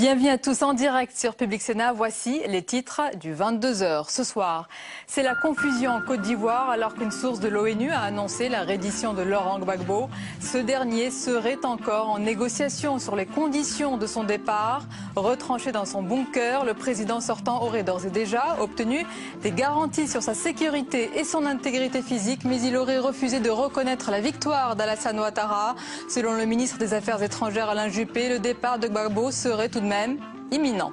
Bienvenue à tous en direct sur Public Sénat. Voici les titres du 22h. Ce soir, c'est la confusion en Côte d'Ivoire alors qu'une source de l'ONU a annoncé la reddition de Laurent Gbagbo. Ce dernier serait encore en négociation sur les conditions de son départ. Retranché dans son bunker, le président sortant aurait d'ores et déjà obtenu des garanties sur sa sécurité et son intégrité physique, mais il aurait refusé de reconnaître la victoire d'Alassane Ouattara. Selon le ministre des Affaires étrangères Alain Juppé, le départ de Gbagbo serait tout de même imminent.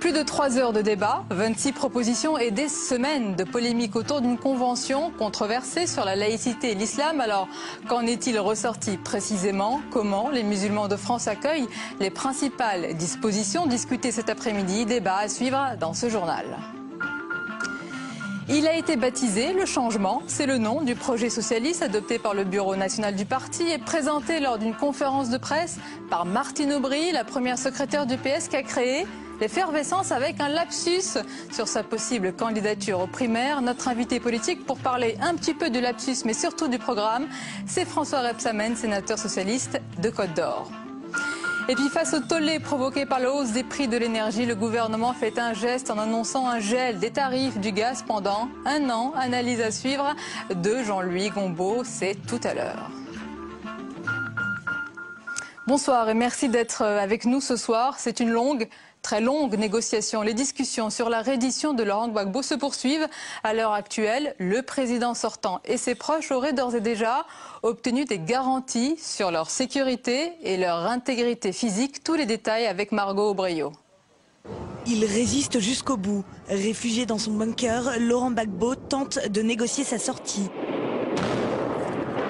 Plus de 3 heures de débat, 26 propositions et des semaines de polémiques autour d'une convention controversée sur la laïcité et l'islam. Alors, qu'en est-il ressorti précisément? Comment les musulmans de France accueillent les principales dispositions discutées cet après-midi? Débat à suivre dans ce journal. Il a été baptisé Le Changement, c'est le nom du projet socialiste adopté par le bureau national du parti et présenté lors d'une conférence de presse par Martine Aubry, la première secrétaire du PS qui a créé l'effervescence avec un lapsus sur sa possible candidature aux primaires. Notre invité politique pour parler un petit peu du lapsus mais surtout du programme, c'est François Rebsamen, sénateur socialiste de Côte d'Or. Et puis face au tollé provoqué par la hausse des prix de l'énergie, le gouvernement fait un geste en annonçant un gel des tarifs du gaz pendant 1 an. Analyse à suivre de Jean-Louis Gombaud, c'est tout à l'heure. Bonsoir et merci d'être avec nous ce soir. C'est une très longue négociation. Les discussions sur la reddition de Laurent Gbagbo se poursuivent. À l'heure actuelle, le président sortant et ses proches auraient d'ores et déjà obtenu des garanties sur leur sécurité et leur intégrité physique. Tous les détails avec Margot Aubreyo. Il résiste jusqu'au bout. Réfugié dans son bunker, Laurent Gbagbo tente de négocier sa sortie.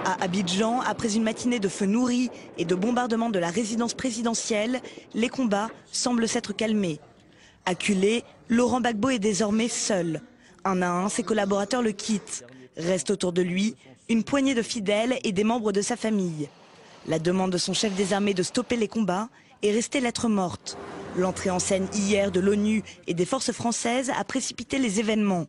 À Abidjan, après une matinée de feux nourris et de bombardements de la résidence présidentielle, les combats semblent s'être calmés. Acculé, Laurent Gbagbo est désormais seul. Un à un, ses collaborateurs le quittent. Reste autour de lui une poignée de fidèles et des membres de sa famille. La demande de son chef des armées de stopper les combats est restée lettre morte. L'entrée en scène hier de l'ONU et des forces françaises a précipité les événements.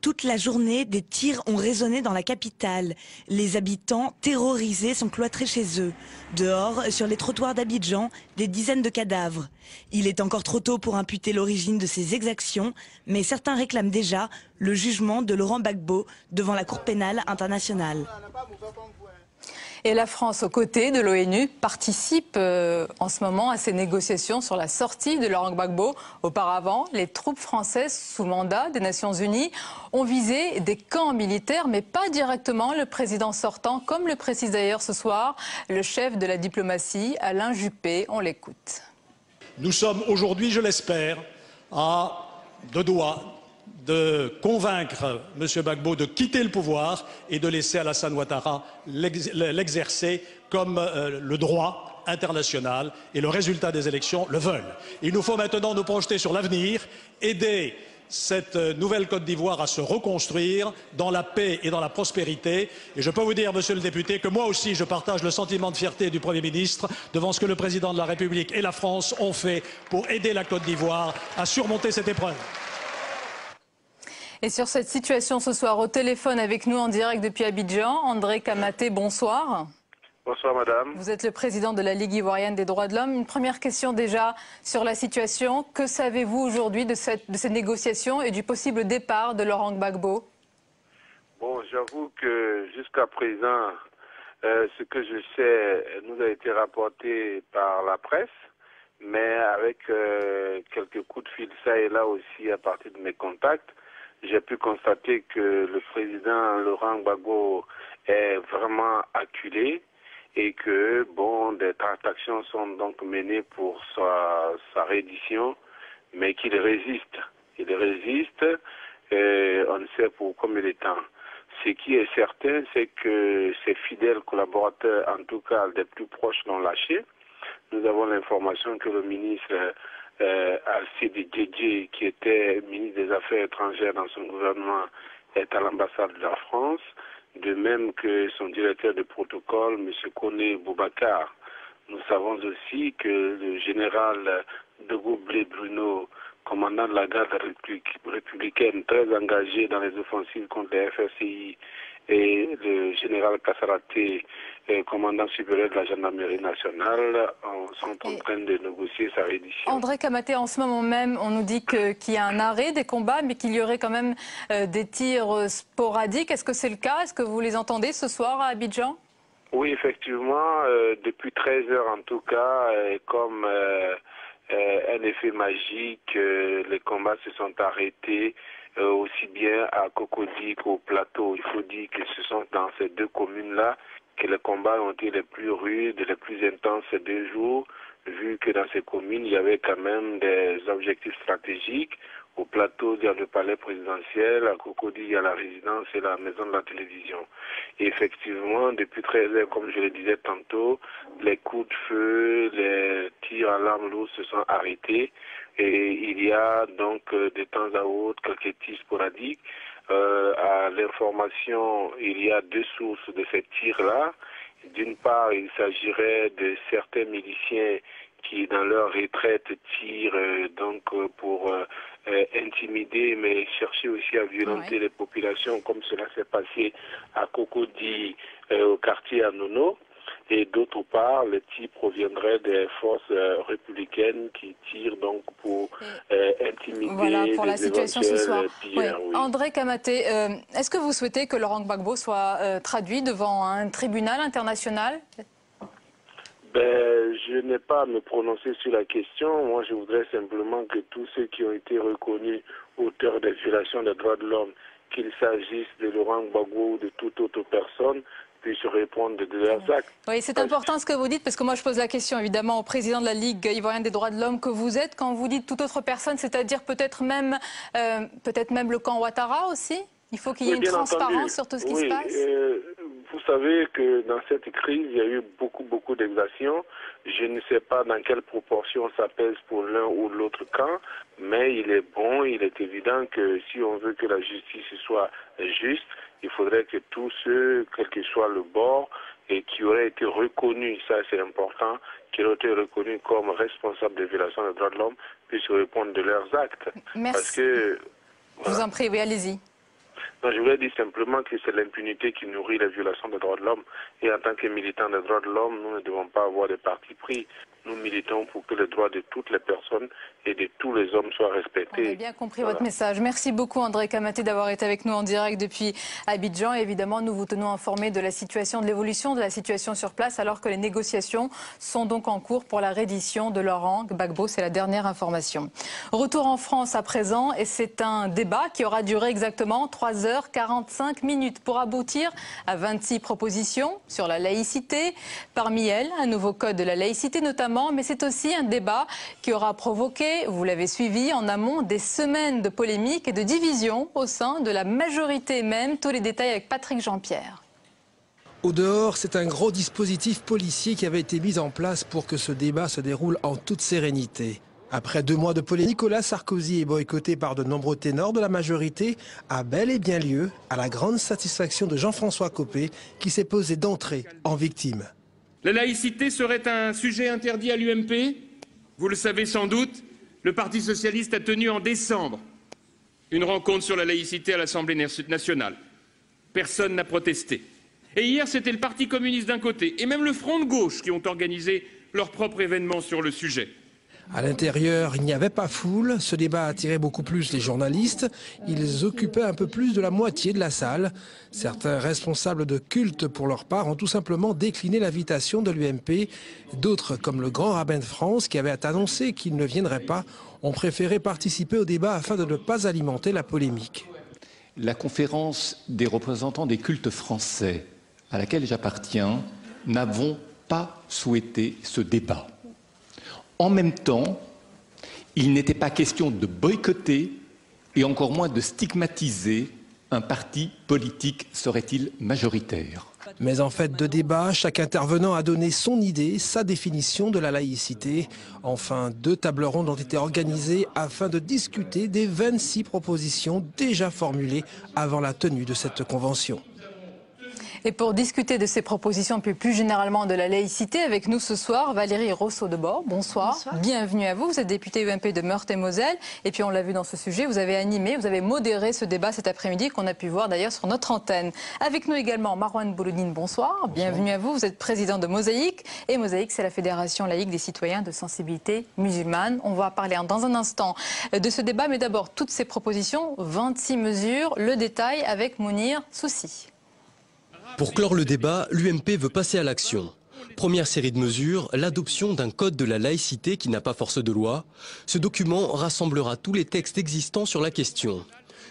Toute la journée, des tirs ont résonné dans la capitale. Les habitants, terrorisés, sont cloîtrés chez eux. Dehors, sur les trottoirs d'Abidjan, des dizaines de cadavres. Il est encore trop tôt pour imputer l'origine de ces exactions, mais certains réclament déjà le jugement de Laurent Gbagbo devant la Cour pénale internationale. Et la France, aux côtés de l'ONU, participe en ce moment à ces négociations sur la sortie de Laurent Gbagbo. Auparavant, les troupes françaises sous mandat des Nations Unies ont visé des camps militaires, mais pas directement le président sortant, comme le précise d'ailleurs ce soir le chef de la diplomatie, Alain Juppé. On l'écoute. Nous sommes aujourd'hui, je l'espère, à 2 doigts de convaincre M. Gbagbo de quitter le pouvoir et de laisser Alassane Ouattara l'exercer comme le droit international et le résultat des élections le veulent. Il nous faut maintenant nous projeter sur l'avenir, aider cette nouvelle Côte d'Ivoire à se reconstruire dans la paix et dans la prospérité. Et je peux vous dire, monsieur le député, que moi aussi je partage le sentiment de fierté du Premier ministre devant ce que le président de la République et la France ont fait pour aider la Côte d'Ivoire à surmonter cette épreuve. Et sur cette situation ce soir, au téléphone avec nous en direct depuis Abidjan, André Kamaté, bonsoir. Bonsoir madame. Vous êtes le président de la Ligue ivoirienne des droits de l'homme. Une première question déjà sur la situation. Que savez-vous aujourd'hui de ces négociations et du possible départ de Laurent Gbagbo? Bon, j'avoue que jusqu'à présent, ce que je sais nous a été rapporté par la presse, mais avec quelques coups de fil ça et là aussi à partir de mes contacts, j'ai pu constater que le président Laurent Gbagbo est vraiment acculé et que bon, des transactions sont donc menées pour sa reddition, mais qu'il résiste. Il résiste, on ne sait pour combien de temps. Ce qui est certain, c'est que ses fidèles collaborateurs, en tout cas des plus proches, l'ont lâché. Nous avons l'information que le ministre Alcide Djedje, qui était ministre des Affaires étrangères dans son gouvernement, est à l'ambassade de la France, de même que son directeur de protocole, M. Koné Boubacar. Nous savons aussi que le général de Goublé Bruno, commandant de la garde républicaine, très engagé dans les offensives contre les FSI, et le général Kassaraté, commandant supérieur de la gendarmerie nationale, sont en train de négocier sa reddition. André Kamaté, en ce moment même, on nous dit qu'il y a un arrêt des combats, mais qu'il y aurait quand même des tirs sporadiques. Est-ce que c'est le cas? Est-ce que vous les entendez ce soir à Abidjan? Oui, effectivement, depuis 13 heures en tout cas, comme un effet magique, les combats se sont arrêtés aussi bien à Cocody qu'au plateau. Il faut dire que ce sont dans ces deux communes-là que les combats ont été les plus rudes, les plus intenses ces 2 jours, vu que dans ces communes, il y avait quand même des objectifs stratégiques. Au plateau, il y a le palais présidentiel, à Cocody, il y a la résidence et la maison de la télévision. Et effectivement, depuis 13 heures, comme je le disais tantôt, les coups de feu, les tirs à l'arme lourde se sont arrêtés. Et il y a donc de temps à autre quelques tirs sporadiques. À l'information, il y a 2 sources de ces tirs-là. D'une part, il s'agirait de certains miliciens qui, dans leur retraite, tirent pour intimider, mais chercher aussi à violenter les populations, comme cela s'est passé à Cocody, au quartier Anono. Et d'autre part, les tirs proviendraient des forces républicaines qui tirent donc pour intimider. Voilà pour la situation ce soir. Pires, oui. André Kamaté, est-ce que vous souhaitez que Laurent Gbagbo soit traduit devant un tribunal international? Je n'ai pas à me prononcer sur la question. Moi, je voudrais simplement que tous ceux qui ont été reconnus auteurs des violations des droits de l'homme, qu'il s'agisse de Laurent Gbagbo ou de toute autre personne, puissent répondre de leurs actes. Oui, c'est important ce que vous dites, parce que moi je pose la question évidemment au président de la Ligue ivoirienne des droits de l'homme que vous êtes, quand vous dites toute autre personne, c'est-à-dire peut-être même le camp Ouattara aussi? Il faut qu'il y ait une transparence sur tout ce qui se passe. Vous savez que dans cette crise, il y a eu beaucoup d'exactions. Je ne sais pas dans quelle proportion ça pèse pour l'un ou l'autre camp, mais il est évident que si on veut que la justice soit juste, il faudrait que tous ceux, quel que soit le bord, et qui auraient été reconnus, ça c'est important, qui auraient été reconnus comme responsables des violations des droits de l'homme, puissent répondre de leurs actes. Merci. Parce que, Je vous en prie, oui, allez-y. Non, je voulais dire simplement que c'est l'impunité qui nourrit les violations des droits de l'homme. Et en tant que militants des droits de l'homme, nous ne devons pas avoir de parti pris. Nous militons pour que les droits de toutes les personnes et de tous les hommes soient respectés. On a bien compris votre message. Merci beaucoup André Kamaté d'avoir été avec nous en direct depuis Abidjan. Et évidemment, nous vous tenons informés de la situation, de l'évolution de la situation sur place, alors que les négociations sont donc en cours pour la reddition de Laurent Gbagbo. C'est la dernière information. Retour en France à présent, et c'est un débat qui aura duré exactement 3h45 pour aboutir à 26 propositions sur la laïcité. Parmi elles, un nouveau code de la laïcité notamment, mais c'est aussi un débat qui aura provoqué, vous l'avez suivi, en amont des semaines de polémiques et de divisions au sein de la majorité même. Tous les détails avec Patrick Jean-Pierre. Au dehors, c'est un gros dispositif policier qui avait été mis en place pour que ce débat se déroule en toute sérénité. Après 2 mois de polémique, Nicolas Sarkozy est boycotté par de nombreux ténors de la majorité, a bel et bien lieu à la grande satisfaction de Jean-François Copé qui s'est posé d'entrée en victime. La laïcité serait un sujet interdit à l'UMP? Vous le savez sans doute, le Parti socialiste a tenu en décembre une rencontre sur la laïcité à l'Assemblée nationale. Personne n'a protesté. Et hier, c'était le Parti communiste d'un côté et même le Front de gauche qui ont organisé leur propre événement sur le sujet. À l'intérieur, il n'y avait pas foule. Ce débat attirait beaucoup plus les journalistes. Ils occupaient un peu plus de la moitié de la salle. Certains responsables de culte, pour leur part, ont tout simplement décliné l'invitation de l'UMP. D'autres, comme le grand rabbin de France, qui avait annoncé qu'il ne viendrait pas, ont préféré participer au débat afin de ne pas alimenter la polémique. La conférence des représentants des cultes français, à laquelle j'appartiens, n'avons pas souhaité ce débat. En même temps, il n'était pas question de boycotter et encore moins de stigmatiser un parti politique, serait-il majoritaire. Mais en fait de débat, chaque intervenant a donné son idée, sa définition de la laïcité. Enfin, 2 tables rondes ont été organisées afin de discuter des 26 propositions déjà formulées avant la tenue de cette convention. Et pour discuter de ces propositions, puis plus généralement de la laïcité, avec nous ce soir, Valérie Rousseau-Debord. Bonsoir. Bonsoir. Bienvenue à vous. Vous êtes députée UMP de Meurthe-et-Moselle. Et puis on l'a vu dans ce sujet, vous avez animé, vous avez modéré ce débat cet après-midi qu'on a pu voir d'ailleurs sur notre antenne. Avec nous également Marouane Bouloudine. Bonsoir. Bienvenue à vous. Vous êtes président de Mosaïque. Et Mosaïque, c'est la Fédération laïque des citoyens de sensibilité musulmane. On va parler dans un instant de ce débat. Mais d'abord, toutes ces propositions, 26 mesures. Le détail avec Mounir Soussi. Pour clore le débat, l'UMP veut passer à l'action. Première série de mesures, l'adoption d'un code de la laïcité qui n'a pas force de loi. Ce document rassemblera tous les textes existants sur la question.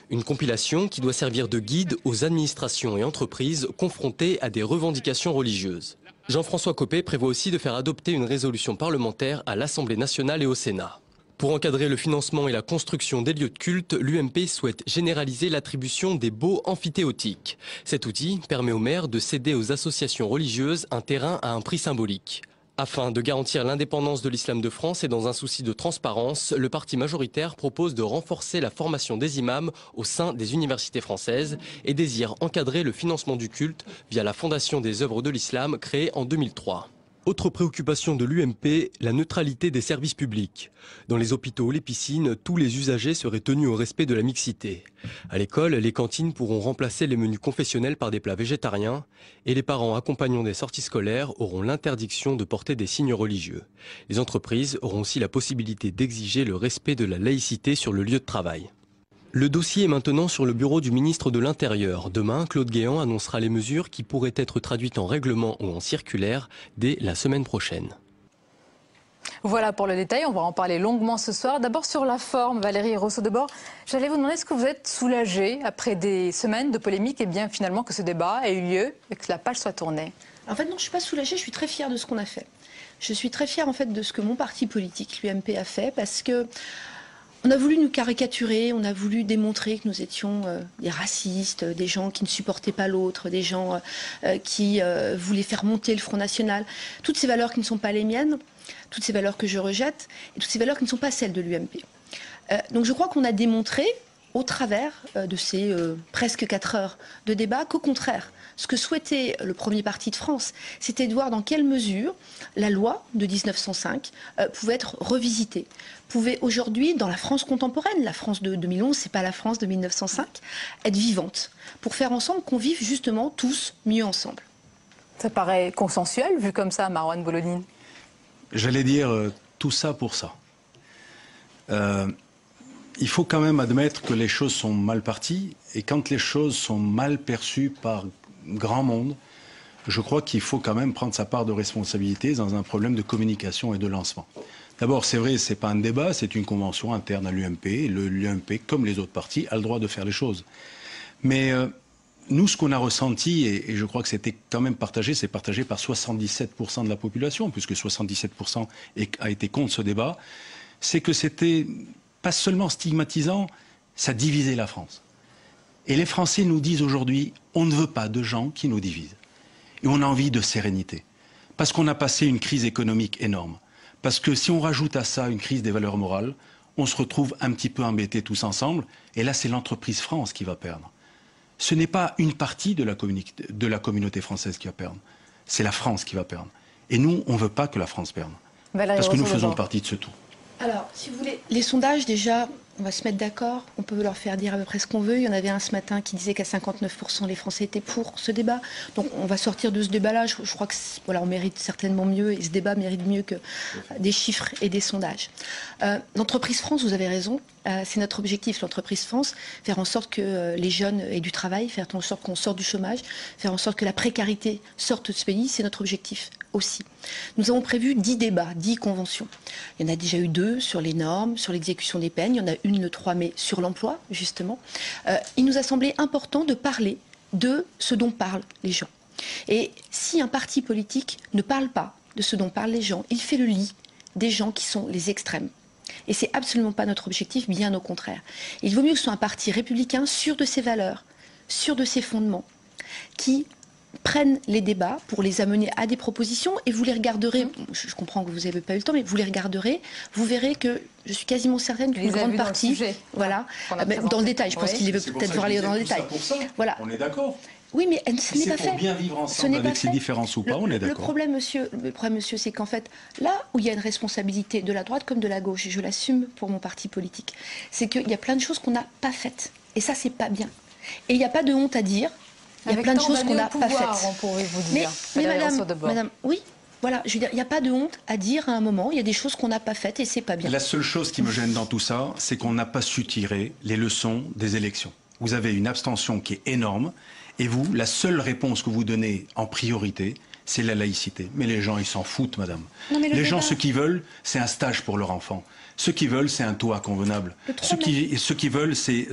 Une compilation qui doit servir de guide aux administrations et entreprises confrontées à des revendications religieuses. Jean-François Copé prévoit aussi de faire adopter une résolution parlementaire à l'Assemblée nationale et au Sénat. Pour encadrer le financement et la construction des lieux de culte, l'UMP souhaite généraliser l'attribution des baux amphithéotiques. Cet outil permet aux maires de céder aux associations religieuses un terrain à un prix symbolique. Afin de garantir l'indépendance de l'islam de France et dans un souci de transparence, le parti majoritaire propose de renforcer la formation des imams au sein des universités françaises et désire encadrer le financement du culte via la Fondation des œuvres de l'islam créée en 2003. Autre préoccupation de l'UMP, la neutralité des services publics. Dans les hôpitaux, les piscines, tous les usagers seraient tenus au respect de la mixité. À l'école, les cantines pourront remplacer les menus confessionnels par des plats végétariens et les parents accompagnant des sorties scolaires auront l'interdiction de porter des signes religieux. Les entreprises auront aussi la possibilité d'exiger le respect de la laïcité sur le lieu de travail. Le dossier est maintenant sur le bureau du ministre de l'Intérieur. Demain, Claude Guéant annoncera les mesures qui pourraient être traduites en règlement ou en circulaire dès la semaine prochaine. Voilà pour le détail, on va en parler longuement ce soir. D'abord sur la forme, Valérie Rousseau-Debord, j'allais vous demander est-ce que vous êtes soulagée après des semaines de polémique et bien finalement que ce débat ait eu lieu et que la page soit tournée? En fait non, je ne suis pas soulagée, je suis très fière de ce qu'on a fait. Je suis très fière en fait de ce que mon parti politique, l'UMP, a fait parce que on a voulu nous caricaturer, on a voulu démontrer que nous étions des racistes, des gens qui ne supportaient pas l'autre, des gens qui voulaient faire monter le Front National. Toutes ces valeurs qui ne sont pas les miennes, toutes ces valeurs que je rejette, et toutes ces valeurs qui ne sont pas celles de l'UMP. Donc je crois qu'on a démontré, au travers de ces presque 4 heures de débat, qu'au contraire, ce que souhaitait le premier parti de France, c'était de voir dans quelle mesure la loi de 1905 pouvait être revisitée, pouvait aujourd'hui, dans la France contemporaine, la France de 2011, c'est pas la France de 1905, être vivante, pour faire ensemble qu'on vive justement tous mieux ensemble. Ça paraît consensuel, vu comme ça, Marouane Bouloudine. J'allais dire tout ça pour ça. Il faut quand même admettre que les choses sont mal parties, et quand les choses sont mal perçues par grand monde, je crois qu'il faut quand même prendre sa part de responsabilité dans un problème de communication et de lancement. D'abord, c'est vrai, ce n'est pas un débat, c'est une convention interne à l'UMP. L'UMP, comme les autres partis, a le droit de faire les choses. Mais nous, ce qu'on a ressenti, et je crois que c'était quand même partagé, c'est partagé par 77% de la population, puisque 77% a été contre ce débat, c'est que c'était pas seulement stigmatisant, ça divisait la France. Et les Français nous disent aujourd'hui, on ne veut pas de gens qui nous divisent. Et on a envie de sérénité. Parce qu'on a passé une crise économique énorme. Parce que si on rajoute à ça une crise des valeurs morales, on se retrouve un petit peu embêtés tous ensemble. Et là, c'est l'entreprise France qui va perdre. Ce n'est pas une partie de la communauté française qui va perdre. C'est la France qui va perdre. Et nous, on ne veut pas que la France perde. Parce que nous faisons partie de ce tout. Alors, si vous voulez, les sondages, déjà, on va se mettre d'accord, on peut leur faire dire à peu près ce qu'on veut. Il y en avait un ce matin qui disait qu'à 59% les Français étaient pour ce débat. Donc on va sortir de ce débat-là. Je crois que voilà, on mérite certainement mieux, et ce débat mérite mieux que des chiffres et des sondages. L'entreprise France, vous avez raison, c'est notre objectif, l'entreprise France, faire en sorte que les jeunes aient du travail, faire en sorte qu'on sorte du chômage, faire en sorte que la précarité sorte de ce pays, c'est notre objectif aussi. Nous avons prévu 10 débats, 10 conventions. Il y en a déjà eu 2 sur les normes, sur l'exécution des peines. Il y en a une le 3 mai sur l'emploi, justement. Il nous a semblé important de parler de ce dont parlent les gens. Et si un parti politique ne parle pas de ce dont parlent les gens, il fait le lit des gens qui sont les extrêmes. Et c'est absolument pas notre objectif, bien au contraire. Il vaut mieux que ce soit un parti républicain sûr de ses valeurs, sûr de ses fondements, qui prennent les débats pour les amener à des propositions, et vous les regarderez, je comprends que vous n'avez pas eu le temps, mais vous les regarderez, vous verrez que je suis quasiment certaine qu'une grande partie, voilà, dans le détail, je pense qu'il veut peut-être voir aller dans le détail. Voilà. On est d'accord. Oui, mais ce n'est pas fait. C'est pour bien vivre ensemble avec ces différences ou pas, on est d'accord. Le problème, monsieur, c'est qu'en fait, là où il y a une responsabilité de la droite comme de la gauche, et je l'assume pour mon parti politique, c'est qu'il y a plein de choses qu'on n'a pas faites. Et ça, c'est pas bien. Et il n'y a pas de honte à dire. Il y a plein de choses qu'on n'a pas faites. On pourrait vous dire. Mais madame, oui. Voilà, je veux dire, il n'y a pas de honte à dire à un moment, il y a des choses qu'on n'a pas faites et c'est pas bien. La seule chose qui me gêne dans tout ça, c'est qu'on n'a pas su tirer les leçons des élections. Vous avez une abstention qui est énorme et vous, la seule réponse que vous donnez en priorité, c'est la laïcité. Mais les gens, ils s'en foutent, madame. Les gens, ce qu'ils veulent, c'est un stage pour leur enfant. Ce qu'ils veulent, c'est un toit convenable. Ce qu'ils veulent, c'est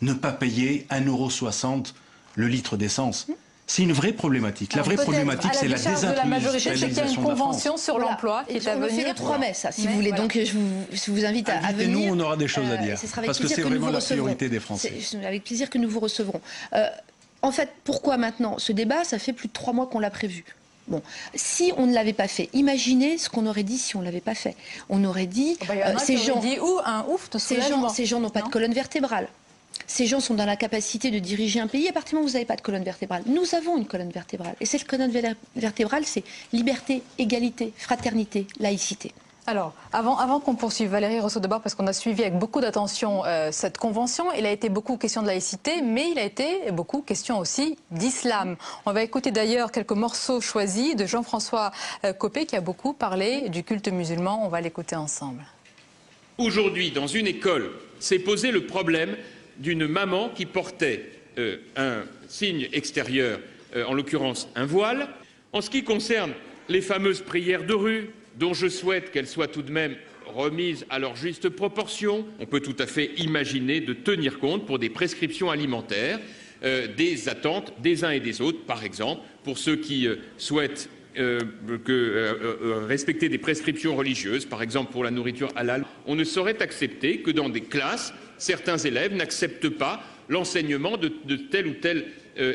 ne pas payer 1,60 € le litre d'essence. C'est une vraie problématique. La vraie problématique, c'est la désindustrialisation de la une convention sur l'emploi qui est à venir. On fait le 3 mai, ça, si vous voulez. Donc, je vous invite à venir. Et nous, on aura des choses à dire. Parce que c'est vraiment la priorité des Français. C'est avec plaisir que nous vous recevrons. En fait, pourquoi maintenant ce débat? Ça fait plus de 3 mois qu'on l'a prévu. Bon, si on ne l'avait pas fait, imaginez ce qu'on aurait dit si on ne l'avait pas fait. On aurait dit... ces gens n'ont pas de colonne vertébrale. Ces gens sont dans la capacité de diriger un pays à partir du moment où vous n'avez pas de colonne vertébrale. Nous avons une colonne vertébrale. Et cette colonne vertébrale, c'est liberté, égalité, fraternité, laïcité. Alors, avant qu'on poursuive, Valérie Rousseau-Deborre, parce qu'on a suivi avec beaucoup d'attention cette convention, il a été beaucoup question de laïcité, mais il a été beaucoup question aussi d'islam. On va écouter d'ailleurs quelques morceaux choisis de Jean-François Copé, qui a beaucoup parlé du culte musulman. On va l'écouter ensemble. Aujourd'hui, dans une école, s'est posé le problème d'une maman qui portait un signe extérieur, en l'occurrence un voile. En ce qui concerne les fameuses prières de rue, dont je souhaite qu'elles soient tout de même remises à leur juste proportion, on peut tout à fait imaginer de tenir compte pour des prescriptions alimentaires des attentes des uns et des autres. Par exemple, pour ceux qui souhaitent respecter des prescriptions religieuses, par exemple pour la nourriture halal, on ne saurait accepter que dans des classes, certains élèves n'acceptent pas l'enseignement de telle ou telle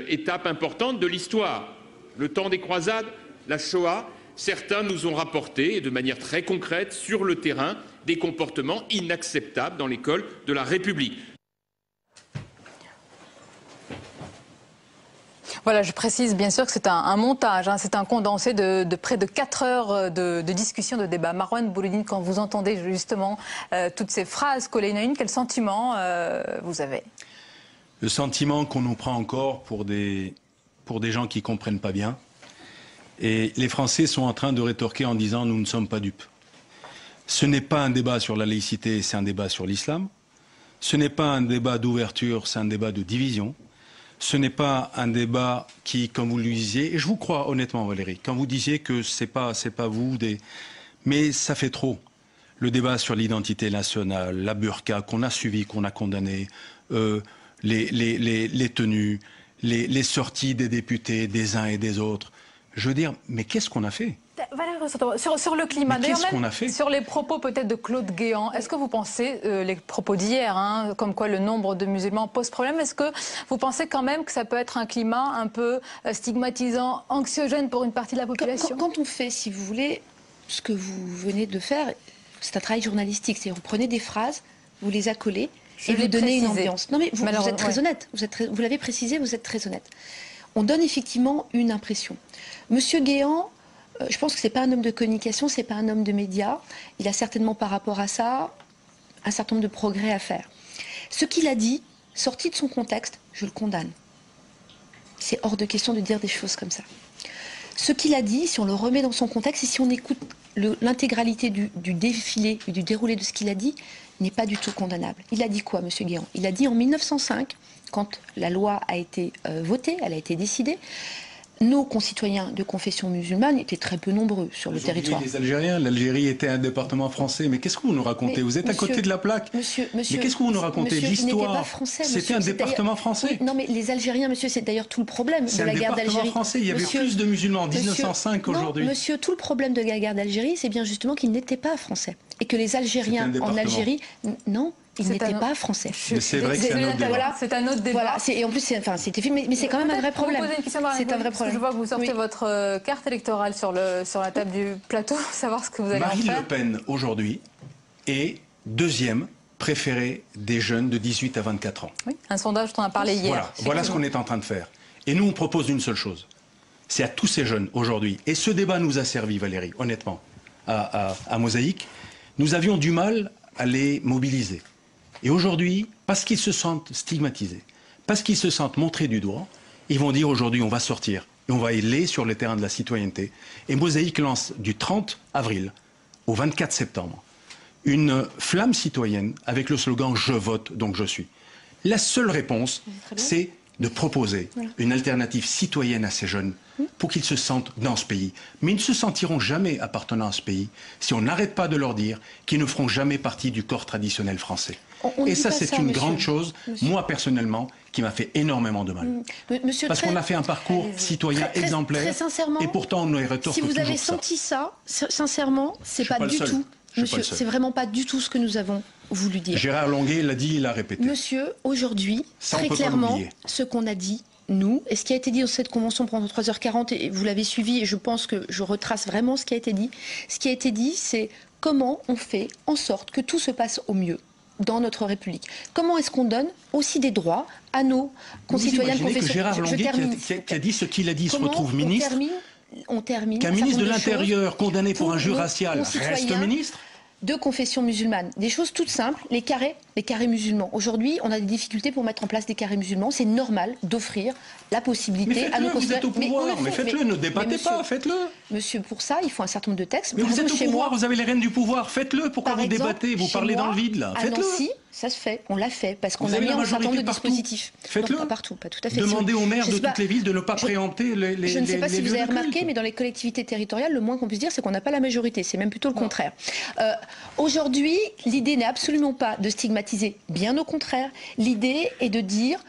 étape importante de l'histoire. Le temps des croisades, la Shoah, certains nous ont rapporté, de manière très concrète, sur le terrain, des comportements inacceptables dans l'école de la République. Voilà, je précise bien sûr que c'est un montage, hein, c'est un condensé de près de 4 heures de discussion, de débat. Marouane Bouloudine, quand vous entendez justement toutes ces phrases collées une à une, quel sentiment vous avez? Le sentiment qu'on nous prend encore pour des gens qui ne comprennent pas bien. Et les Français sont en train de rétorquer en disant « nous ne sommes pas dupes ». Ce n'est pas un débat sur la laïcité, c'est un débat sur l'islam. Ce n'est pas un débat d'ouverture, c'est un débat de division. Ce n'est pas un débat qui, comme vous le disiez, et je vous crois honnêtement Valérie, quand vous disiez que c'est pas vous, mais ça fait trop. Le débat sur l'identité nationale, la burqa qu'on a suivi, qu'on a condamné, les tenues, les sorties des députés, des uns et des autres. Je veux dire, mais qu'est-ce qu'on a fait? Sur le climat, d'ailleurs même fait sur les propos peut-être de Claude Guéant, est-ce que vous pensez, les propos d'hier, hein, comme quoi le nombre de musulmans pose problème, est-ce que vous pensez quand même que ça peut être un climat un peu stigmatisant, anxiogène pour une partie de la population? Quand on fait, si vous voulez, ce que vous venez de faire, c'est un travail journalistique, c'est-à-dire vous prenez des phrases, vous les accolez et vous donnez une ambiance. Non mais vous êtes très honnête, vous l'avez précisé, vous êtes très honnête. On donne effectivement une impression. Monsieur Guéant, je pense que ce n'est pas un homme de communication, ce n'est pas un homme de médias. Il a certainement par rapport à ça un certain nombre de progrès à faire. Ce qu'il a dit, sorti de son contexte, je le condamne. C'est hors de question de dire des choses comme ça. Ce qu'il a dit, si on le remet dans son contexte et si on écoute l'intégralité du défilé et du déroulé de ce qu'il a dit, n'est pas du tout condamnable. Il a dit quoi, monsieur Guéant? Il a dit en 1905, quand la loi a été votée, elle a été décidée, nos concitoyens de confession musulmane étaient très peu nombreux sur le territoire. Les Algériens, l'Algérie était un département français. Mais qu'est-ce que vous nous racontez? Vous êtes à côté de la plaque. Mais qu'est-ce que vous nous racontez? L'histoire, c'était un département français. Oui, non, mais les Algériens, monsieur, c'est d'ailleurs tout le problème de la guerre d'Algérie. C'est un département français. Il y avait plus de musulmans en 1905 qu'aujourd'hui. Monsieur, tout le problème de la guerre d'Algérie, c'est bien justement qu'ils n'étaient pas français. Et que les Algériens en Algérie, non, ils n'étaient pas français. Mais c'est vrai que c'est un autre débat. Voilà, c'est un autre débat. Voilà, et en plus, c'était filmé, mais c'est quand même un vrai problème. C'est un vrai problème. Je vois que vous sortez votre carte électorale sur la table du plateau, savoir ce que vous allez en faire. Marine Le Pen, aujourd'hui, est deuxième préférée des jeunes de 18 à 24 ans. Oui, un sondage dont on a parlé hier. Voilà ce qu'on est en train de faire. Et nous, on propose une seule chose. C'est à tous ces jeunes aujourd'hui. Et ce débat nous a servi, Valérie, honnêtement, à Mosaïque. Nous avions du mal à les mobiliser. Et aujourd'hui, parce qu'ils se sentent stigmatisés, parce qu'ils se sentent montrés du doigt, ils vont dire aujourd'hui on va sortir et on va aller sur le terrain de la citoyenneté. Et Mosaïque lance du 30 avril au 24 septembre une flamme citoyenne avec le slogan « Je vote, donc je suis ». La seule réponse, c'est de proposer une alternative citoyenne à ces jeunes pour qu'ils se sentent dans ce pays. Mais ils ne se sentiront jamais appartenant à ce pays si on n'arrête pas de leur dire qu'ils ne feront jamais partie du corps traditionnel français. Et ça, c'est une grande chose, moi personnellement, qui m'a fait énormément de mal. Parce qu'on a fait un parcours citoyen exemplaire, très sincèrement, et pourtant on nous rétorque toujours ça. Si vous avez senti ça, sincèrement, c'est pas du tout. Monsieur, c'est vraiment pas du tout ce que nous avons voulu dire. Gérard Longuet l'a dit, il l'a répété. Monsieur, aujourd'hui, très clairement, ce qu'on a dit, nous, et ce qui a été dit dans cette convention pendant 3h40, et vous l'avez suivi, et je pense que je retrace vraiment ce qui a été dit. Ce qui a été dit, c'est comment on fait en sorte que tout se passe au mieux dans notre République. Comment est-ce qu'on donne aussi des droits à nos concitoyens de confession. Que Gérard Longuet, qui a dit ce qu'il a dit, se retrouve ministre. On termine. Qu'un ministre de l'Intérieur condamné pour injure raciale reste ministre. De confession musulmane. Des choses toutes simples, les carrés musulmans. Aujourd'hui, on a des difficultés pour mettre en place des carrés musulmans. C'est normal d'offrir la possibilité à nos concitoyens. Vous êtes au pouvoir, mais faites-le, ne débattez pas, faites-le. Monsieur, pour ça, il faut un certain nombre de textes. Mais vous êtes au pouvoir, vous avez les rênes du pouvoir, faites-le. Pourquoi vous débattez, vous parlez dans le vide, là? Faites-le. Si, ça se fait, on l'a fait, parce qu'on a mis un certain nombre de dispositifs. Faites-le. Pas partout, pas tout à fait. Demandez aux maires de toutes les villes de ne pas préempter les Je ne sais pas si vous avez remarqué, mais dans les collectivités territoriales, le moins qu'on puisse dire, c'est qu'on n'a pas la majorité. C'est même plutôt le contraire. Aujourd'hui, l'idée n'est absolument pas de stigmatiser, bien au contraire. L'idée est de dire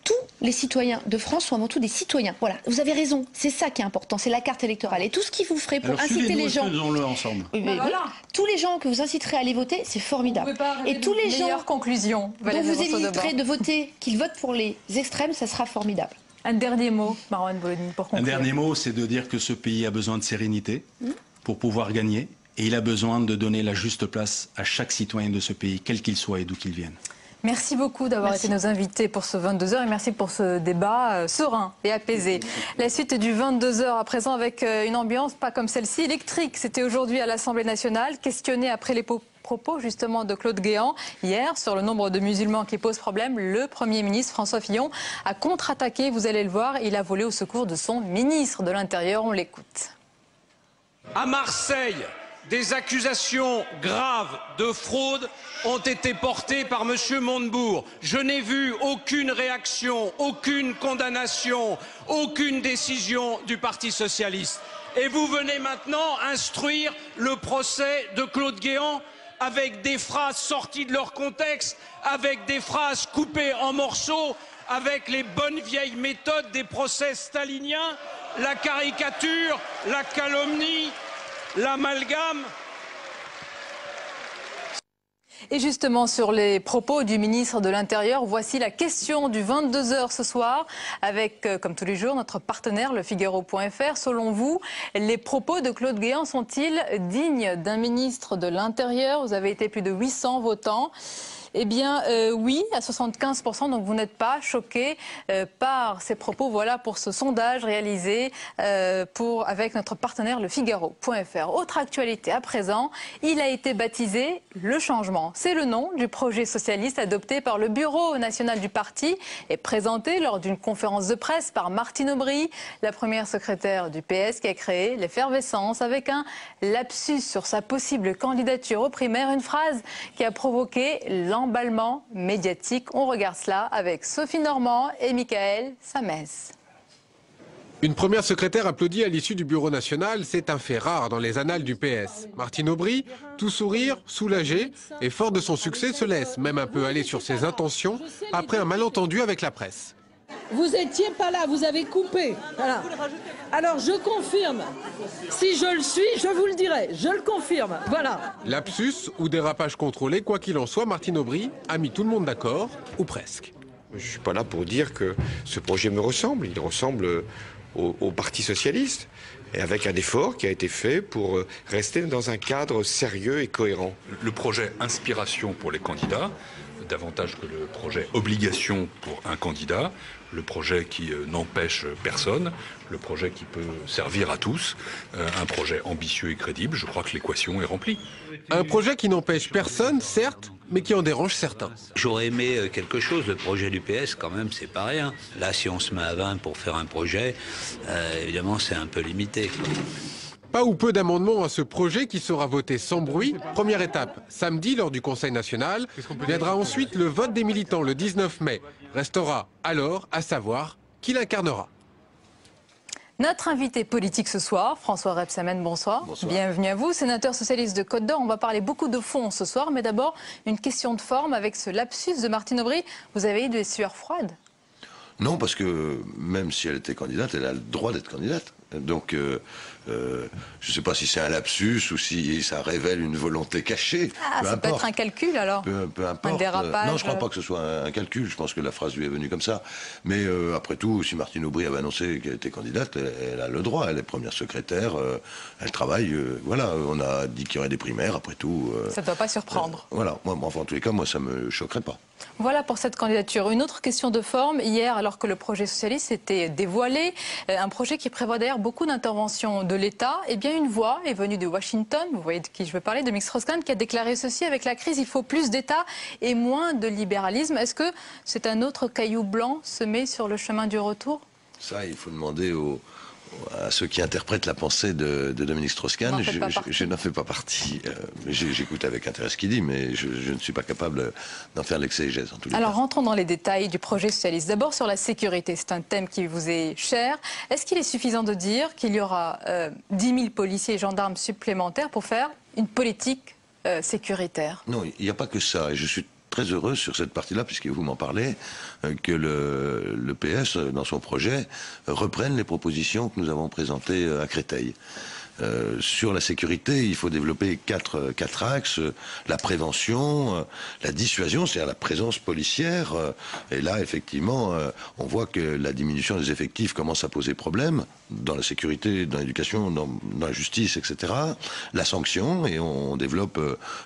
tous les citoyens de France sont avant tout des citoyens. Voilà, vous avez raison, c'est ça qui est important, c'est la carte électorale. Et tout ce qui vous ferait pour inciter les gens... Faisons-le ensemble. Tous les gens que vous inciterez à aller voter, c'est formidable. Et tous les gens conclusions dont vous éviterez de voter, qu'ils votent pour les extrêmes, ça sera formidable. Un dernier mot, Marouane Boulodine, pour conclure. Un dernier mot, c'est de dire que ce pays a besoin de sérénité pour pouvoir gagner. Et il a besoin de donner la juste place à chaque citoyen de ce pays, quel qu'il soit et d'où qu'il vienne. Merci beaucoup d'avoir été nos invités pour ce 22h et merci pour ce débat serein et apaisé. La suite du 22h à présent avec une ambiance pas comme celle-ci, électrique. C'était aujourd'hui à l'Assemblée nationale, questionné après les propos justement de Claude Guéant hier sur le nombre de musulmans qui posent problème. Le Premier ministre François Fillon a contre-attaqué, vous allez le voir, il a volé au secours de son ministre de l'Intérieur. On l'écoute. À Marseille, des accusations graves de fraude ont été portées par M. Montebourg. Je n'ai vu aucune réaction, aucune condamnation, aucune décision du Parti socialiste. Et vous venez maintenant instruire le procès de Claude Guéant avec des phrases sorties de leur contexte, avec des phrases coupées en morceaux, avec les bonnes vieilles méthodes des procès staliniens, la caricature, la calomnie, l'amalgame. Et justement, sur les propos du ministre de l'Intérieur, voici la question du 22h ce soir avec, comme tous les jours, notre partenaire, le Figaro.fr. Selon vous, les propos de Claude Guéant sont-ils dignes d'un ministre de l'Intérieur? Vous avez été plus de 800 votants. Eh bien, oui, à 75%, donc vous n'êtes pas choqués par ces propos. Voilà pour ce sondage réalisé avec notre partenaire, le Figaro.fr. Autre actualité à présent, il a été baptisé Le Changement. C'est le nom du projet socialiste adopté par le Bureau national du parti et présenté lors d'une conférence de presse par Martine Aubry, la première secrétaire du PS qui a créé l'effervescence avec un lapsus sur sa possible candidature aux primaires, une phrase qui a provoqué l'emballement médiatique. On regarde cela avec Sophie Normand et Michael Samès. Une première secrétaire applaudie à l'issue du Bureau national, c'est un fait rare dans les annales du PS. Martine Aubry, tout sourire, soulagée et fort de son succès, se laisse même un peu aller sur ses intentions après un malentendu avec la presse. Vous n'étiez pas là, vous avez coupé. Voilà. Alors je confirme. Si je le suis, je vous le dirai. Je le confirme. Voilà. Lapsus ou dérapage contrôlé, quoi qu'il en soit, Martine Aubry a mis tout le monde d'accord, ou presque. Je ne suis pas là pour dire que ce projet me ressemble. Il ressemble au Parti socialiste, et avec un effort qui a été fait pour rester dans un cadre sérieux et cohérent. Le projet Inspiration pour les candidats davantage que le projet obligation pour un candidat, le projet qui n'empêche personne, le projet qui peut servir à tous, un projet ambitieux et crédible. Je crois que l'équation est remplie. Un projet qui n'empêche personne, certes, mais qui en dérange certains. J'aurais aimé quelque chose, le projet du PS quand même, c'est pas rien. Là, si on se met à 20 pour faire un projet, évidemment c'est un peu limité. Pas ou peu d'amendements à ce projet qui sera voté sans bruit. Première étape, samedi lors du Conseil national. Viendra ensuite le vote des militants le 19 mai. Restera alors à savoir qui l'incarnera. Notre invité politique ce soir, François Rebsamen, bonsoir. Bonsoir. Bienvenue à vous, sénateur socialiste de Côte d'Or. On va parler beaucoup de fond ce soir, mais d'abord une question de forme avec ce lapsus de Martine Aubry. Vous avez eu des sueurs froides? Non, parce que même si elle était candidate, elle a le droit d'être candidate. Donc, je ne sais pas si c'est un lapsus ou si ça révèle une volonté cachée. Ah, ça peut être un calcul alors. Peu importe. Un dérapage. Non, je ne crois pas que ce soit un calcul. Je pense que la phrase lui est venue comme ça. Mais après tout, si Martine Aubry avait annoncé qu'elle était candidate, elle a le droit. Elle est première secrétaire. Elle travaille. Voilà, on a dit qu'il y aurait des primaires. Après tout. Ça ne doit pas surprendre. Voilà. Moi, enfin, en tous les cas, moi, ça ne me choquerait pas. Voilà pour cette candidature. Une autre question de forme. Hier, alors que le projet socialiste était dévoilé, un projet qui prévoit d'ailleurs beaucoup d'interventions de l'État, eh bien une voix est venue de Washington, vous voyez de qui je veux parler, de Dominique Strauss-Kahn, qui a déclaré ceci: avec la crise, il faut plus d'État et moins de libéralisme. Est-ce que c'est un autre caillou blanc semé sur le chemin du retour? Ça, il faut demander à ceux qui interprètent la pensée de Dominique Strauss-Kahn. Je n'en fais pas partie. J'écoute avec intérêt ce qu'il dit, mais je ne suis pas capable d'en faire l'exégèse en tous les cas. Alors rentrons dans les détails du projet socialiste. D'abord sur la sécurité, c'est un thème qui vous est cher. Est-ce qu'il est suffisant de dire qu'il y aura 10 000 policiers et gendarmes supplémentaires pour faire une politique sécuritaire? Non, il n'y a pas que ça. Et je suis très heureux sur cette partie-là, puisque vous m'en parlez, que le PS, dans son projet, reprenne les propositions que nous avons présentées à Créteil. Sur la sécurité, il faut développer quatre axes: la prévention, la dissuasion, c'est-à-dire la présence policière. Et là, effectivement, on voit que la diminution des effectifs commence à poser problème dans la sécurité, dans l'éducation, dans la justice, etc. La sanction, et on développe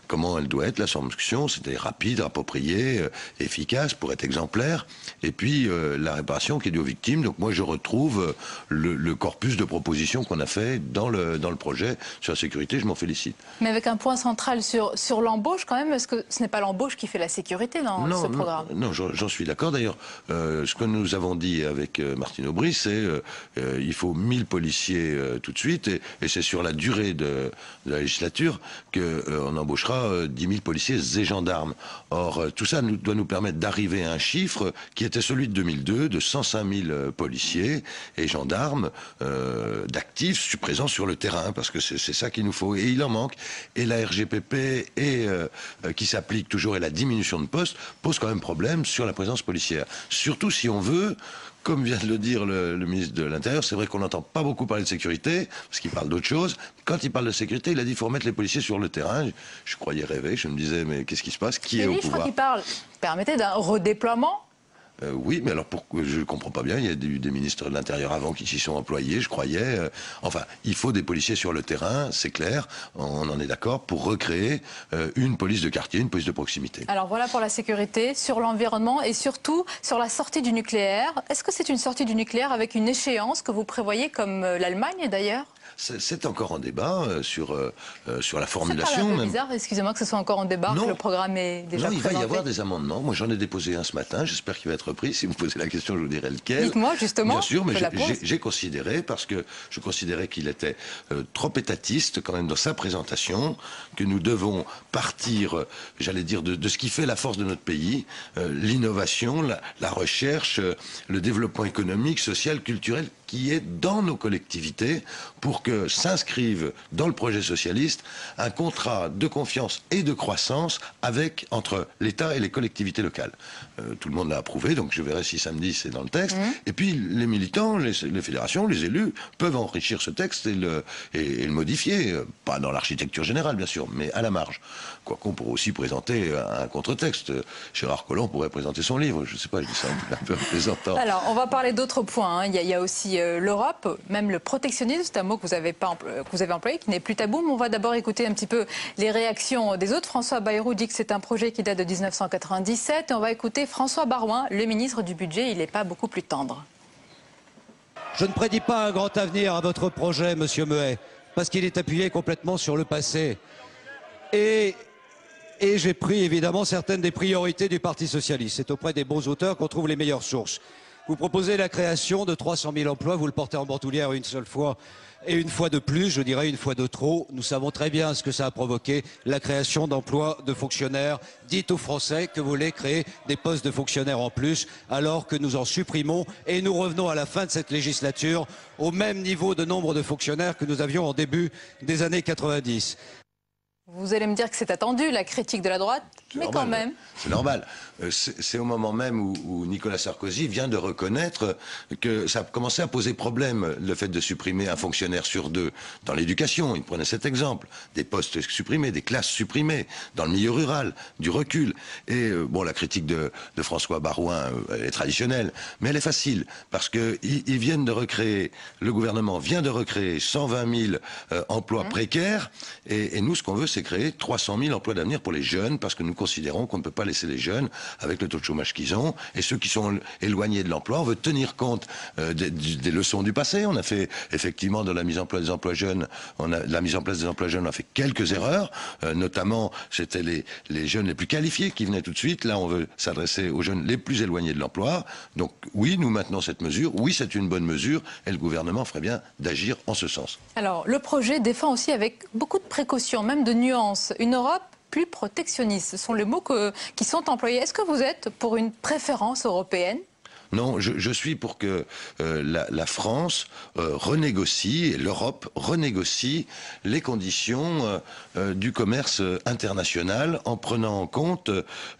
comment elle doit être, la sanction, c'était rapide, appropriée, efficace pour être exemplaire. Et puis la réparation qui est due aux victimes. Donc moi, je retrouve le corpus de propositions qu'on a fait dans le projet sur la sécurité. Je m'en félicite. Mais avec un point central sur l'embauche quand même, est-ce que ce n'est pas l'embauche qui fait la sécurité dans ce programme? Non, j'en suis d'accord. D'ailleurs, ce que nous avons dit avec Martine Aubry, c'est il faut 1000 policiers tout de suite, et c'est sur la durée de la législature qu'on embauchera 10 000 policiers et gendarmes. Or, tout ça doit nous permettre d'arriver à un chiffre qui était celui de 2002, de 105 000 policiers et gendarmes d'actifs présents sur le terrain, parce que c'est ça qu'il nous faut, et il en manque. Et la RGPP qui s'applique toujours, et la diminution de postes pose quand même problème sur la présence policière. Surtout si on veut, comme vient de le dire le ministre de l'Intérieur, c'est vrai qu'on n'entend pas beaucoup parler de sécurité, parce qu'il parle d'autre chose. Quand il parle de sécurité, il a dit qu'il faut remettre les policiers sur le terrain. Je croyais rêver, je me disais, mais qu'est-ce qui se passe? Qui est au pouvoir? Je crois qu'il parle, permettez, d'un redéploiement. Oui, mais alors pourquoi? Je ne comprends pas bien. Il y a eu des ministres de l'Intérieur avant qui s'y sont employés, je croyais. Enfin, il faut des policiers sur le terrain, c'est clair. On en est d'accord, pour recréer une police de quartier, une police de proximité. Alors voilà pour la sécurité, sur l'environnement et surtout sur la sortie du nucléaire. Est-ce que c'est une sortie du nucléaire avec une échéance que vous prévoyez comme l'Allemagne d'ailleurs? C'est encore en débat sur la formulation. C'est un peu bizarre, excusez-moi que ce soit encore en débat, que le programme est déjà présenté. Non, il va y avoir des amendements. Moi, j'en ai déposé un ce matin. J'espère qu'il va être repris. Si vous posez la question, je vous dirai lequel. Dites-moi, justement. Bien sûr, mais j'ai considéré, parce que je considérais qu'il était trop étatiste, quand même, dans sa présentation, que nous devons partir, j'allais dire, de ce qui fait la force de notre pays, l'innovation, la recherche, le développement économique, social, culturel, qui est dans nos collectivités, pour que s'inscrive dans le projet socialiste un contrat de confiance et de croissance entre l'État et les collectivités locales. Tout le monde l'a approuvé, donc je verrai si samedi c'est dans le texte. Et puis les militants, les fédérations, les élus peuvent enrichir ce texte et le modifier, pas dans l'architecture générale bien sûr, mais à la marge. Quoiqu'on pourrait aussi présenter un contre-texte. Gérard Collomb pourrait présenter son livre, je ne sais pas, je dis ça un peu en plaisantant. Alors on va parler d'autres points, hein. Il y a aussi l'Europe, même le protectionnisme, c'est un mot que vous avez employé, qui n'est plus tabou. Mais on va d'abord écouter un petit peu les réactions des autres. François Bayrou dit que c'est un projet qui date de 1997. Et on va écouter François Baroin, le ministre du Budget. Il n'est pas beaucoup plus tendre. Je ne prédis pas un grand avenir à votre projet, monsieur Meuet, parce qu'il est appuyé complètement sur le passé. Et j'ai pris évidemment certaines des priorités du Parti socialiste. C'est auprès des bons auteurs qu'on trouve les meilleures sources. Vous proposez la création de 300 000 emplois, vous le portez en bandoulière une seule fois. Et une fois de plus, je dirais une fois de trop, nous savons très bien ce que ça a provoqué, la création d'emplois de fonctionnaires. Dites aux Français que vous voulez créer des postes de fonctionnaires en plus, alors que nous en supprimons et nous revenons à la fin de cette législature au même niveau de nombre de fonctionnaires que nous avions en début des années 90. Vous allez me dire que c'est attendu, la critique de la droite, mais quand même. C'est normal. C'est au moment même où Nicolas Sarkozy vient de reconnaître que ça a commencé à poser problème, le fait de supprimer un fonctionnaire sur deux. Dans l'éducation, il prenait cet exemple. Des postes supprimés, des classes supprimées. Dans le milieu rural, du recul. Et bon, la critique de François Baroin, elle est traditionnelle, mais elle est facile. Parce qu'ils viennent de recréer, le gouvernement vient de recréer 120 000 emplois précaires. Et nous, ce qu'on veut, c'est créer 300 000 emplois d'avenir pour les jeunes, parce que nous considérons qu'on ne peut pas laisser les jeunes avec le taux de chômage qu'ils ont, et ceux qui sont éloignés de l'emploi. On veut tenir compte des leçons du passé. On a fait effectivement dans la mise en place des emplois jeunes, on a fait quelques erreurs, notamment c'était les jeunes les plus qualifiés qui venaient tout de suite. Là, on veut s'adresser aux jeunes les plus éloignés de l'emploi. Donc oui, nous maintenons cette mesure. Oui, c'est une bonne mesure, et le gouvernement ferait bien d'agir en ce sens. Alors, le projet défend aussi avec beaucoup de précautions, même de nuances, une Europe plus protectionniste. Ce sont les mots qui sont employés. Est-ce que vous êtes pour une préférence européenne ? Non, je suis pour que la France renégocie, et l'Europe renégocie les conditions du commerce international en prenant en compte,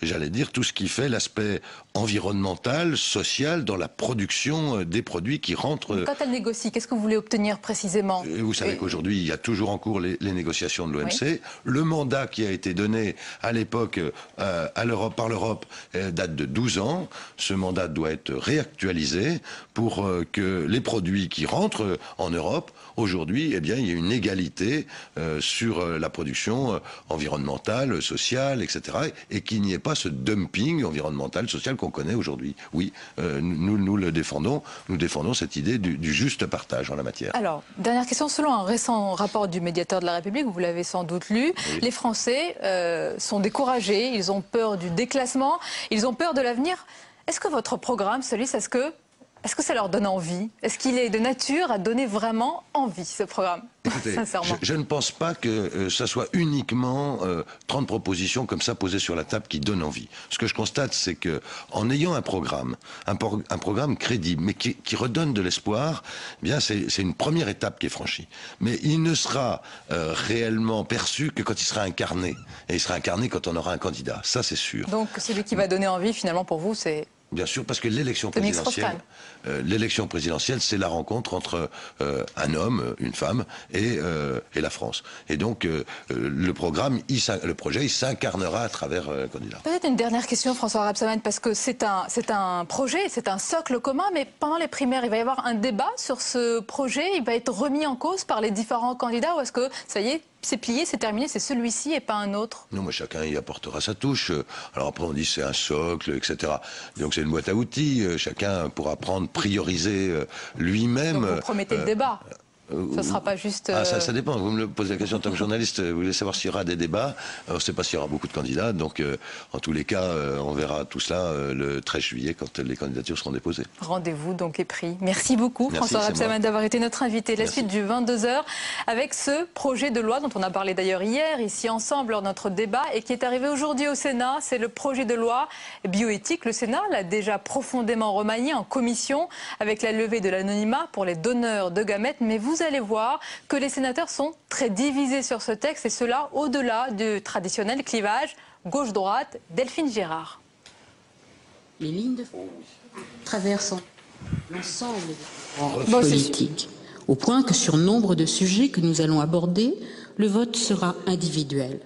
j'allais dire, tout ce qui fait l'aspect environnemental, social, dans la production des produits qui rentrent... Quand elle négocie, qu'est-ce que vous voulez obtenir précisément ? Vous savez qu'aujourd'hui, il y a toujours en cours les négociations de l'OMC. Oui. Le mandat qui a été donné à l'époque par l'Europe date de 12 ans. Ce mandat doit être réactualisé pour que les produits qui rentrent en Europe, aujourd'hui, eh bien, il y ait une égalité sur la production environnementale, sociale, etc. Et qu'il n'y ait pas ce dumping environnemental, social qu'on connaît aujourd'hui. Oui, nous le défendons. Nous défendons cette idée du juste partage en la matière. Alors, dernière question. Selon un récent rapport du médiateur de la République, vous l'avez sans doute lu, oui. Les Français sont découragés, ils ont peur du déclassement, ils ont peur de l'avenir. Est-ce que votre programme, Solis, est-ce que ça leur donne envie? Est-ce qu'il est de nature à donner vraiment envie, ce programme? Écoutez, sincèrement. Je ne pense pas que ça soit uniquement 30 propositions comme ça posées sur la table qui donnent envie. Ce que je constate, c'est que en ayant un programme crédible, mais qui redonne de l'espoir, eh bien c'est une première étape qui est franchie. Mais il ne sera réellement perçu que quand il sera incarné. Et il sera incarné quand on aura un candidat. Ça, c'est sûr. Donc celui qui va donner envie, finalement, pour vous, c'est... Bien sûr, parce que l'élection présidentielle, c'est la rencontre entre un homme, une femme et la France. Et donc, le projet, il s'incarnera à travers le candidat. Peut-être une dernière question, François Rebsamen, parce que c'est un projet, c'est un socle commun, mais pendant les primaires, il va y avoir un débat sur ce projet. Il va être remis en cause par les différents candidats, ou est-ce que, ça y est, c'est plié, c'est terminé, c'est celui-ci et pas un autre? Non, moi, chacun y apportera sa touche. Alors après, on dit c'est un socle, etc. Donc c'est une boîte à outils. Chacun pourra prioriser lui-même. Donc vous promettez le débat? Ça ne sera pas juste... Ça dépend. Vous me posez la question en tant que journaliste. Vous voulez savoir s'il y aura des débats. On ne sait pas s'il y aura beaucoup de candidats. Donc, en tous les cas, on verra tout cela le 13 juillet quand les candidatures seront déposées. Rendez-vous donc est pris. Merci beaucoup, François Rebsamen, d'avoir été notre invité. La suite du 22h avec ce projet de loi dont on a parlé d'ailleurs hier, ici ensemble, lors de notre débat, et qui est arrivé aujourd'hui au Sénat. C'est le projet de loi bioéthique. Le Sénat l'a déjà profondément remanié en commission avec la levée de l'anonymat pour les donneurs de gamètes. Mais vous allez voir que les sénateurs sont très divisés sur ce texte, et cela au-delà du traditionnel clivage gauche-droite. Delphine Gérard. Les lignes de fond traversant l'ensemble des politiques, au point que sur nombre de sujets que nous allons aborder, le vote sera individuel.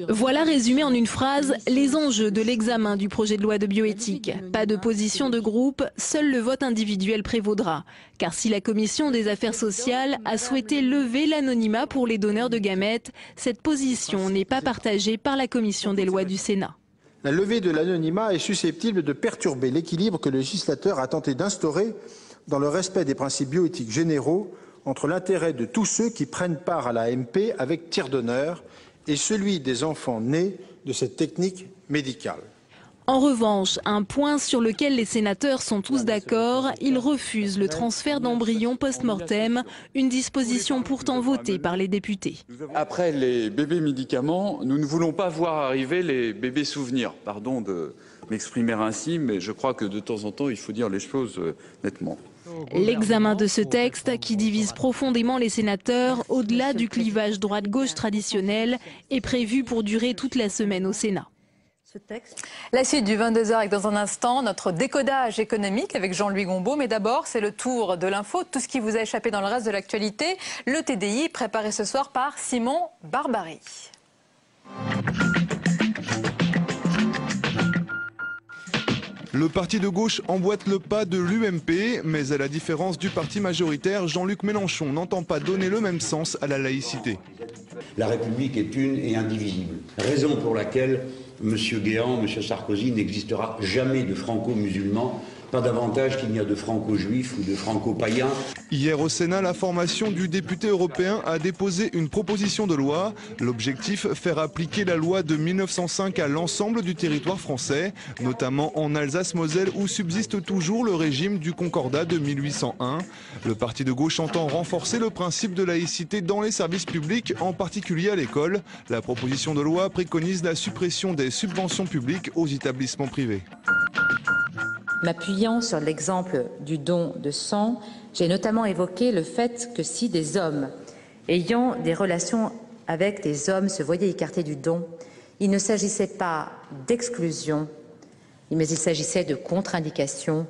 Voilà résumé en une phrase les enjeux de l'examen du projet de loi de bioéthique. Pas de position de groupe, seul le vote individuel prévaudra. Car si la commission des affaires sociales a souhaité lever l'anonymat pour les donneurs de gamètes, cette position n'est pas partagée par la commission des lois du Sénat. La levée de l'anonymat est susceptible de perturber l'équilibre que le législateur a tenté d'instaurer dans le respect des principes bioéthiques généraux entre l'intérêt de tous ceux qui prennent part à la AMP avec tiers donneur et celui des enfants nés de cette technique médicale. En revanche, un point sur lequel les sénateurs sont tous d'accord, ils refusent le transfert d'embryons post-mortem, une disposition pourtant votée par les députés. Après les bébés médicaments, nous ne voulons pas voir arriver les bébés souvenirs. Pardon de m'exprimer ainsi, mais je crois que de temps en temps, il faut dire les choses nettement. L'examen de ce texte, qui divise profondément les sénateurs au-delà du clivage droite-gauche traditionnel, est prévu pour durer toute la semaine au Sénat. La suite du 22h avec dans un instant notre décodage économique avec Jean-Louis Gombaud. Mais d'abord, c'est le tour de l'info, tout ce qui vous a échappé dans le reste de l'actualité. Le TDI préparé ce soir par Simon Barbary. Le parti de gauche emboîte le pas de l'UMP, mais à la différence du parti majoritaire, Jean-Luc Mélenchon n'entend pas donner le même sens à la laïcité. La République est une et indivisible, raison pour laquelle M. Guéant, M. Sarkozy n'existera jamais de franco-musulmans, pas davantage qu'il n'y a de franco-juifs ou de franco-païens. Hier au Sénat, la formation du député européen a déposé une proposition de loi. L'objectif, faire appliquer la loi de 1905 à l'ensemble du territoire français, notamment en Alsace-Moselle où subsiste toujours le régime du Concordat de 1801. Le parti de gauche entend renforcer le principe de laïcité dans les services publics, en particulier à l'école. La proposition de loi préconise la suppression des subventions publiques aux établissements privés. M'appuyant sur l'exemple du don de sang, j'ai notamment évoqué le fait que si des hommes ayant des relations avec des hommes se voyaient écartés du don, il ne s'agissait pas d'exclusion, mais il s'agissait de contre-indication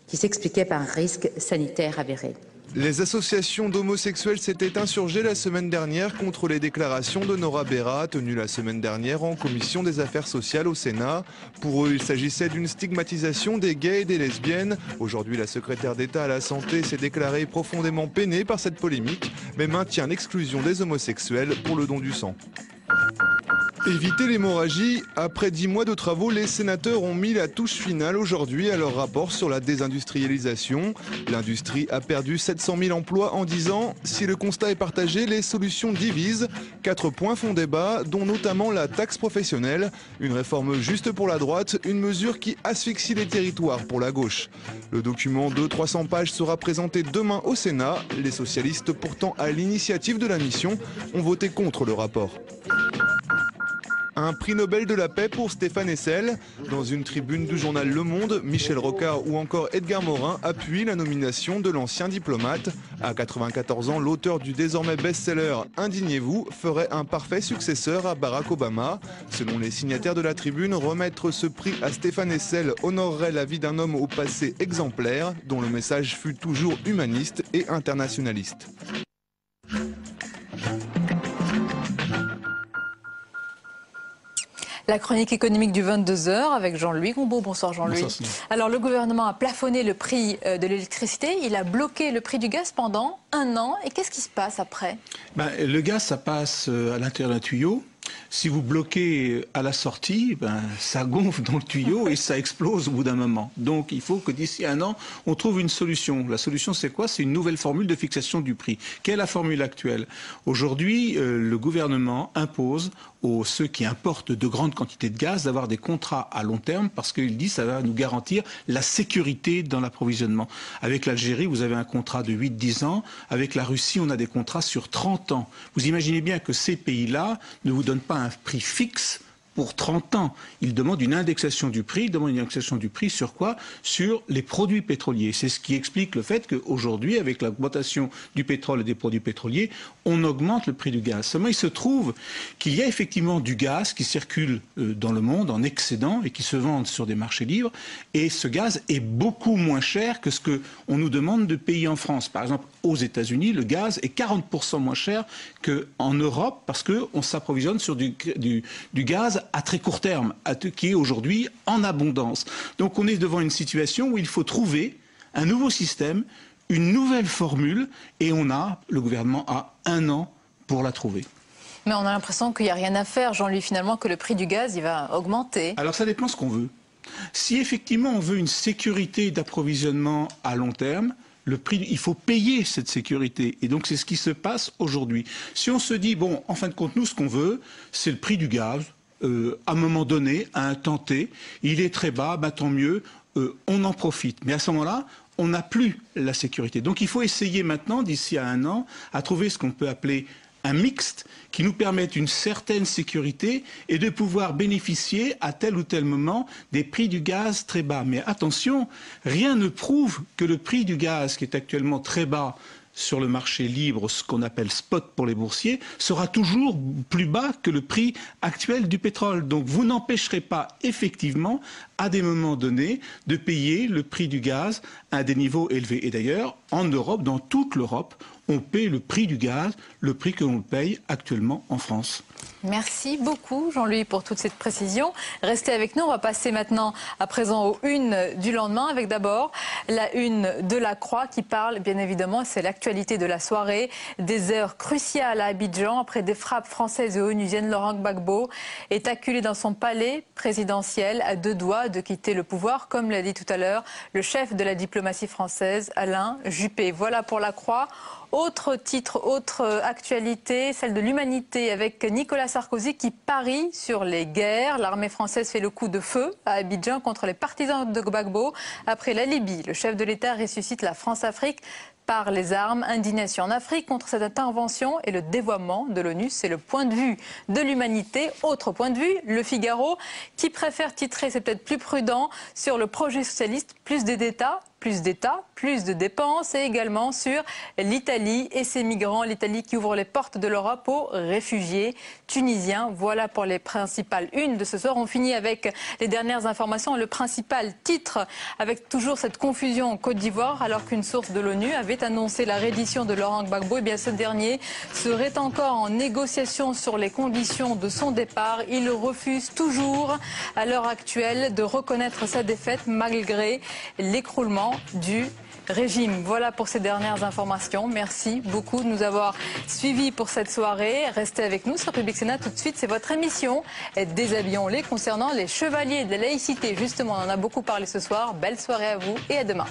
qui s'expliquaient par un risque sanitaire avéré. Les associations d'homosexuels s'étaient insurgées la semaine dernière contre les déclarations de Nora Berra, tenues la semaine dernière en commission des affaires sociales au Sénat. Pour eux, il s'agissait d'une stigmatisation des gays et des lesbiennes. Aujourd'hui, la secrétaire d'État à la Santé s'est déclarée profondément peinée par cette polémique, mais maintient l'exclusion des homosexuels pour le don du sang. Éviter l'hémorragie. Après 10 mois de travaux, les sénateurs ont mis la touche finale aujourd'hui à leur rapport sur la désindustrialisation. L'industrie a perdu 700 000 emplois en 10 ans. Si le constat est partagé, les solutions divisent. 4 points font débat, dont notamment la taxe professionnelle. Une réforme juste pour la droite, une mesure qui asphyxie les territoires pour la gauche. Le document de 300 pages sera présenté demain au Sénat. Les socialistes, pourtant à l'initiative de la mission, ont voté contre le rapport. Un prix Nobel de la paix pour Stéphane Hessel. Dans une tribune du journal Le Monde, Michel Rocard ou encore Edgar Morin appuient la nomination de l'ancien diplomate. À 94 ans, l'auteur du désormais best-seller « Indignez-vous » ferait un parfait successeur à Barack Obama. Selon les signataires de la tribune, remettre ce prix à Stéphane Hessel honorerait la vie d'un homme au passé exemplaire, dont le message fut toujours humaniste et internationaliste. La chronique économique du 22h avec Jean-Louis Gombaud. Bonsoir Jean-Louis. Alors le gouvernement a plafonné le prix de l'électricité, il a bloqué le prix du gaz pendant 1 an. Et qu'est-ce qui se passe après ? Le gaz, ça passe à l'intérieur d'un tuyau. Si vous bloquez à la sortie, ça gonfle dans le tuyau et ça explose au bout d'un moment. Donc il faut que d'ici 1 an, on trouve une solution. La solution, c'est quoi ? C'est une nouvelle formule de fixation du prix. Quelle est la formule actuelle ? Aujourd'hui, le gouvernement impose aux ceux qui importent de grandes quantités de gaz d'avoir des contrats à long terme parce qu'il dit que ça va nous garantir la sécurité dans l'approvisionnement. Avec l'Algérie, vous avez un contrat de 8-10 ans. Avec la Russie, on a des contrats sur 30 ans. Vous imaginez bien que ces pays-là ne vous donnent pas un prix fixe pour 30 ans. Ils demandent une indexation du prix. Ils demandent une indexation du prix sur quoi ? Sur les produits pétroliers. C'est ce qui explique le fait qu'aujourd'hui, avec l'augmentation du pétrole et des produits pétroliers, on augmente le prix du gaz. Seulement, il se trouve qu'il y a effectivement du gaz qui circule dans le monde en excédent et qui se vend sur des marchés libres. Et ce gaz est beaucoup moins cher que ce qu'on nous demande de payer en France. Par exemple, aux États-Unis, le gaz est 40% moins cher qu'en Europe parce qu'on s'approvisionne sur du gaz à très court terme, qui est aujourd'hui en abondance. Donc on est devant une situation où il faut trouver un nouveau système, une nouvelle formule, et le gouvernement a 1 an pour la trouver. Mais on a l'impression qu'il n'y a rien à faire, Jean-Louis, finalement, que le prix du gaz il va augmenter. Alors ça dépend ce qu'on veut. Si effectivement on veut une sécurité d'approvisionnement à long terme, il faut payer cette sécurité. Et donc c'est ce qui se passe aujourd'hui. Si on se dit, bon, en fin de compte, nous, ce qu'on veut, c'est le prix du gaz, à un moment donné, à un temps T, il est très bas, tant mieux, on en profite. Mais à ce moment-là, on n'a plus la sécurité. Donc il faut essayer maintenant, d'ici à 1 an, à trouver ce qu'on peut appeler un mixte qui nous permette une certaine sécurité et de pouvoir bénéficier à tel ou tel moment des prix du gaz très bas. Mais attention, rien ne prouve que le prix du gaz qui est actuellement très bas sur le marché libre, ce qu'on appelle spot pour les boursiers, sera toujours plus bas que le prix actuel du pétrole. Donc vous n'empêcherez pas effectivement, à des moments donnés, de payer le prix du gaz à des niveaux élevés. Et d'ailleurs, en Europe, dans toute l'Europe, on paie le prix du gaz, le prix que l'on paye actuellement en France. Merci beaucoup Jean-Louis pour toute cette précision. Restez avec nous, on va passer maintenant à présent aux unes du lendemain avec d'abord la une de La Croix qui parle bien évidemment, c'est l'actualité de la soirée, des heures cruciales à Abidjan après des frappes françaises et onusiennes. Laurent Gbagbo est acculé dans son palais présidentiel à 2 doigts de quitter le pouvoir, comme l'a dit tout à l'heure le chef de la diplomatie française Alain Juppé. Voilà pour La Croix. Autre titre, autre actualité, celle de l'humanité avec Nicolas Sarkozy qui parie sur les guerres. L'armée française fait le coup de feu à Abidjan contre les partisans de Gbagbo. Après la Libye, le chef de l'État ressuscite la France-Afrique par les armes. Indignation en Afrique contre cette intervention et le dévoiement de l'ONU. C'est le point de vue de l'humanité. Autre point de vue, Le Figaro, qui préfère titrer, c'est peut-être plus prudent, sur le projet socialiste, plus d'État, plus de dépenses, et également sur l'Italie et ses migrants. L'Italie qui ouvre les portes de l'Europe aux réfugiés tunisiens. Voilà pour les principales unes de ce soir. On finit avec les dernières informations. Le principal titre, avec toujours cette confusion en Côte d'Ivoire, alors qu'une source de l'ONU avait annoncé la reddition de Laurent Gbagbo, et bien ce dernier serait encore en négociation sur les conditions de son départ. Il refuse toujours, à l'heure actuelle, de reconnaître sa défaite malgré l'écroulement du régime. Voilà pour ces dernières informations. Merci beaucoup de nous avoir suivis pour cette soirée. Restez avec nous sur Public Sénat. Tout de suite, c'est votre émission Déshabillons-les concernant les chevaliers de la laïcité. Justement, on en a beaucoup parlé ce soir. Belle soirée à vous et à demain.